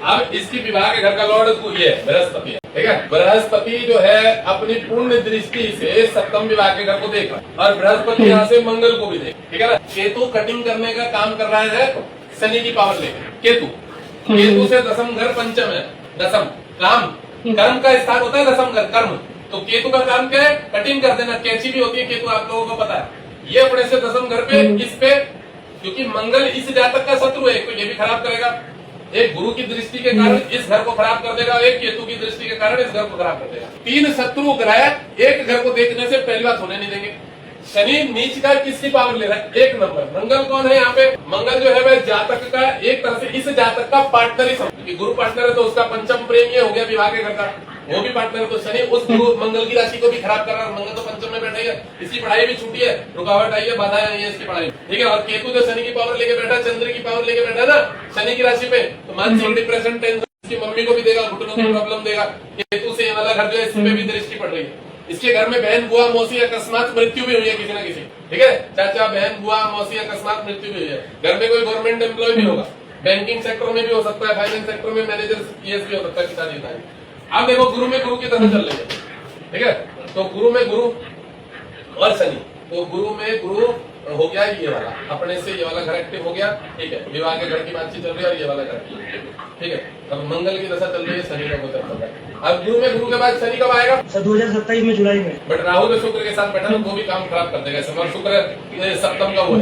अब इसकी विवाह के घर का लॉर्ड ये बृहस्पति है, ठीक है। बृहस्पति जो है अपनी पूर्ण दृष्टि से सप्तम विवाह के घर को देख रहा है और बृहस्पति यहाँ से मंगल को भी देख, ठीक है ना। केतु कटिंग करने का काम कर रहा है शनि की पावर लेकर। केतु से दसम घर पंचम है, दसम काम कर्म का स्थान होता है, दसम घर कर्म। तो केतु का काम क्या है? कटिंग कर देना। कैंची भी होती है केतु, आप लोगों को पता है। ये अपने से दसम घर पे इस पे, क्योंकि मंगल इस जातक का शत्रु है, तो ये भी खराब करेगा। एक गुरु की दृष्टि के कारण इस घर को खराब कर देगा, एक केतु की दृष्टि के कारण इस घर को खराब कर देगा। 3 शत्रु ग्रह एक घर को देखने से पहली बात होने नहीं देंगे। शनि नीच का किसकी पावर ले रहा है? 1 नंबर। मंगल कौन है यहाँ पे? मंगल जो है वह जातक का एक तरह से इस जातक का पार्टनर ही समझो। गुरु पार्टनर है तो उसका पंचम प्रेम ये हो गया विवाह के घर का, वो भी पार्टनर है। तो शनि उस गुरु मंगल की राशि को भी खराब कर रहा है। मंगल तो पंचम में बैठा है, इसकी पढ़ाई भी छूटी है, रुकावट आई है, बाधा आई है इसकी पढ़ाई, ठीक है। और केतु जो शनि की पावर लेके बैठा, चंद्र की पावर लेके बैठा ना शनि की राशि पे, तो मानसिक डिप्रेशन, टेंशन इसकी मम्मी को भी देगा, घुटनों की प्रॉब्लम देगा। केतु से ये वाला घर जो है इसमें भी दृष्टि पड़ रही है। इसके घर में बहन बुआ मौसी अकस्मात मृत्यु भी हुई है किसी न किसी, ठीक है। चाचा बहन बुआ मौसी अकस्मात मृत्यु भी हुई है। घर में कोई गवर्नमेंट एम्प्लॉय भी होगा, बैंकिंग सेक्टर में भी हो सकता है, फाइनेंस सेक्टर में मैनेजर पीएस भी हो सकता है, पिताजी। अब देखो गुरु में गुरु की तरह चल रही है, ठीक है। तो गुरु में गुरु और शनि, तो गुरु में गुरु हो गया ये वाला, अपने से ये वाला घर एक्टिव हो गया, ठीक है। विवाह के घर की बातचीत चल रही है और ये वाला घर, ठीक है। अब मंगल की दशा चल रही है, शनि का गोचर चल रहा है। अब गुरु में गुरु के बाद शनि कब आएगा? 2027 में, जुलाई में। बट राहु जो शुक्र के साथ बैठा है वो भी काम खराब कर देगा। शुक्र सप्तम का वो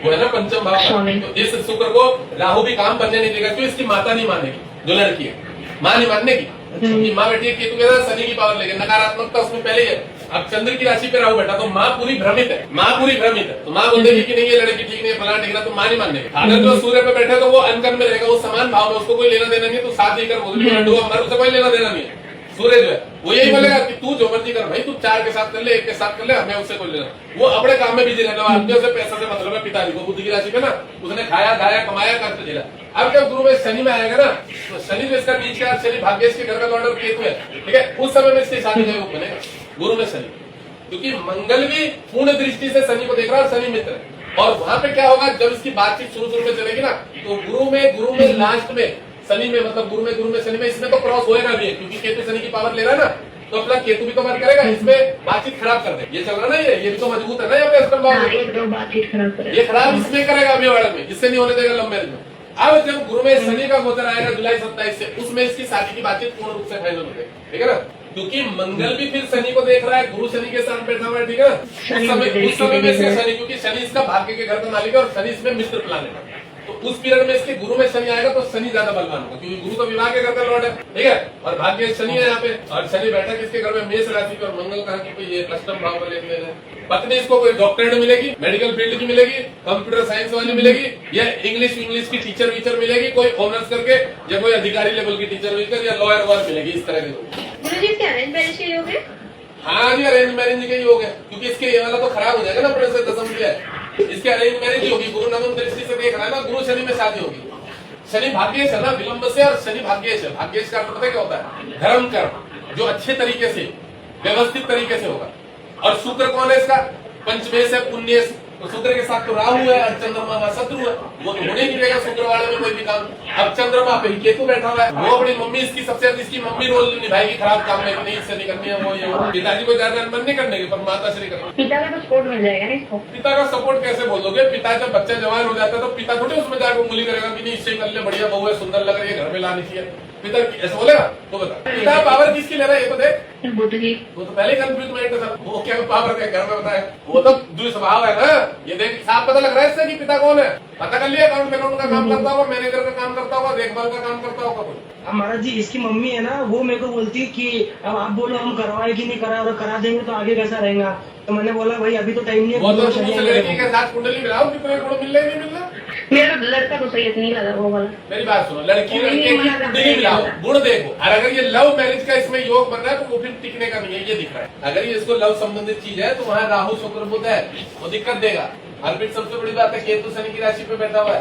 है ना पंचम भाव का। तो इस शुक्र को राहु भी काम करने नहीं देगा, क्यों? इसकी माता नहीं मानेगी, जो लड़की है माँ नहीं मानने की। माँ बैठी है केतु के साथ, शनि की पावर लेके नकारात्मकता उसमें पहले ही है। अब चंद्र की राशि पे राहु बैठा तो माँ पूरी भ्रमित है, तो माँ बोलेगी कि नहीं ये लड़की ठीक नहीं है, फलाना ठीक है, तो माँ नहीं मानने की। अगर जो सूर्य पे बैठे तो वो अनकर्म में रहेगा, वो समान भाव में, उसको कोई लेना देना नहीं है। तो शादी कर बोल उससे कोई लेना देना नहीं है। सूर्य जो है वो यही बोलेगा कि तू जो मर्जी कर भाई, तू 4 के साथ कर ले, 1 के साथ कर ले, हमें उससे कोई लेना। वो अपने काम में बिजी रहता है, आदमियों से पैसा से मतलब है। पिताजी को बुद्धि की राशि पे ना, उसने खाया खाया कमाया करते झेला। अब जब गुरु में शनि में आएगा ना, तो शनि जो इसका नीच का शनि भाग्येश के घर का लॉर्ड केतु है, ठीक है। उस समय में इसकी शादी जो है वो बनेगा गुरु में शनि, क्योंकि मंगल भी पूर्ण दृष्टि से शनि को देख रहा है, शनि मित्र है। और वहां पे क्या होगा, जब इसकी बातचीत शुरू में चलेगी ना, तो गुरु में लास्ट में शनि में, मतलब गुरु में शनि में, इसमें तो क्रॉस होएगा भी है, क्योंकि केतु शनि की पावर ले रहा है ना, तो अपना केतु भी तो मत करेगा, इसमें बातचीत खराब कर दे। ये चल रहा ना, ये भी तो मजबूत है ना यहाँ पे बातचीत खराब ये खराब इसमें करेगा अभी वाले में, इससे नहीं होने देगा लव मैरिज में। अब जब गुरु में शनि का गोचर आएगा जुलाई 27 से, उसमें इसकी शादी की बातचीत पूर्ण रूप से फाइनल हो जाएगी, ठीक है ना। क्योंकि मंगल भी फिर शनि को देख रहा है, गुरु शनि के साथ बैठा हुआ है, ठीक है। उस समय में इसके शनि, क्योंकि शनि इसका भाग्य के घर का मालिक है और शनि इसमें मित्र प्लानेट है, तो उस पीरियड में इसके गुरु में शनि आएगा तो शनि ज्यादा बलवान होगा, क्योंकि गुरु तो विवाह के घर का लॉर्ड है, ठीक है। और भाग्य शनि है यहाँ पे, और शनि बैठा किसके घर में? मेष राशि पर। मंगल कहा कि ये अष्टम भाव पर लेने देना। पत्नी इसको कोई डॉक्टरेट मिलेगी, मेडिकल फील्ड की मिलेगी, कंप्यूटर साइंस वाली मिलेगी, या इंग्लिश की टीचर मिलेगी, कोई ऑनर्स करके, या कोई अधिकारी लेवल की टीचर मिलकर, या लॉयर वॉयर मिलेगी, इस तरह के। अरेंज मैरिज के योग है? हाँ जी, अरेंज मैरिज के योग है, क्योंकि इसके ये वाला तो खराब हो जाएगा ना, अपने से दसम किया है। इसके अरेंज मैरिज ही होगी, गुरु नवम दृष्टि से देख रहा है ना, गुरु शनि में शादी होगी। शनि भाग्येश है ना, विलंब से, और शनि भाग्येश है। भाग्येश का मतलब क्या होता है? धर्म कर्म जो अच्छे तरीके से व्यवस्थित तरीके से होगा। और शुक्र कौन है इसका? पंचमेश है, पुण्येश। तो शुक्र के साथ तो राहु है और चंद्रमा का शत्रु है, वो तो होने नहीं देगा शुक्र वाले में कोई भी काम। अब चंद्रमा पे केतु बैठा हुआ है, वो अपनी मम्मी, इसकी सबसे ज्यादा इसकी मम्मी रोल निभाएगी खराब काम में, नहीं इससे नहीं करनी है वो ये। पिताजी को ज्यादा अनबन नहीं करने की, पर माता श्री करना। पिता का तो सपोर्ट मिल जाएगा ना इसको? पिता का सपोर्ट कैसे बोलोगे? पिता जब बच्चा जवान हो जाता है तो पिता थोड़ी उसमें जाकर उंगली करेगा कि नहीं इससे कर ले, बढ़िया बहू है, सुंदर लग रही है, घर में लानी चाहिए। पिता ऐसा बोलेगा? तो बता, पिता पावर किसकी ले रहा है ये तो देख। बुद्ध की। वो तो पहले कंफ्यूजमेंट है सर, वो क्या पावर है घर में बताया, वो तो जो स्वभाव है ना, ये देख साफ पता लग रहा है इससे कि पिता कौन है। पता कर लिया, अकाउंट का काम करता होगा, मैनेजर का काम करता होगा, देखभाल का काम करता होगा कोई। महाराज जी, इसकी मम्मी है ना, वो मेरे को बोलती है कि अब आप बोलो हम करवाए कि नहीं करा, और करा देंगे तो आगे कैसा रहेगा। तो मैंने बोला भाई अभी तो टाइम नहीं है। वो तो लड़की के साथ कुंडली मिलाओ, कितने गुण मिलने नहीं मिलना। मेरा लड़का तो सही नहीं लगा वो वाला। मेरी बात सुनो, लड़की लड़के की कुंडली मिलाओ, गुण देखो। और अगर ये लव मैरिज का इसमें योग बन रहा है तो वो फिर टिकने का नहीं है, ये दिख रहा है। अगर ये इसको लव संबंधित चीज है तो वहाँ राहु शुक्र बुध है, वो दिक्कत देगा। और फिर सबसे बड़ी बात है केतु शनि की राशि पे बैठा हुआ है।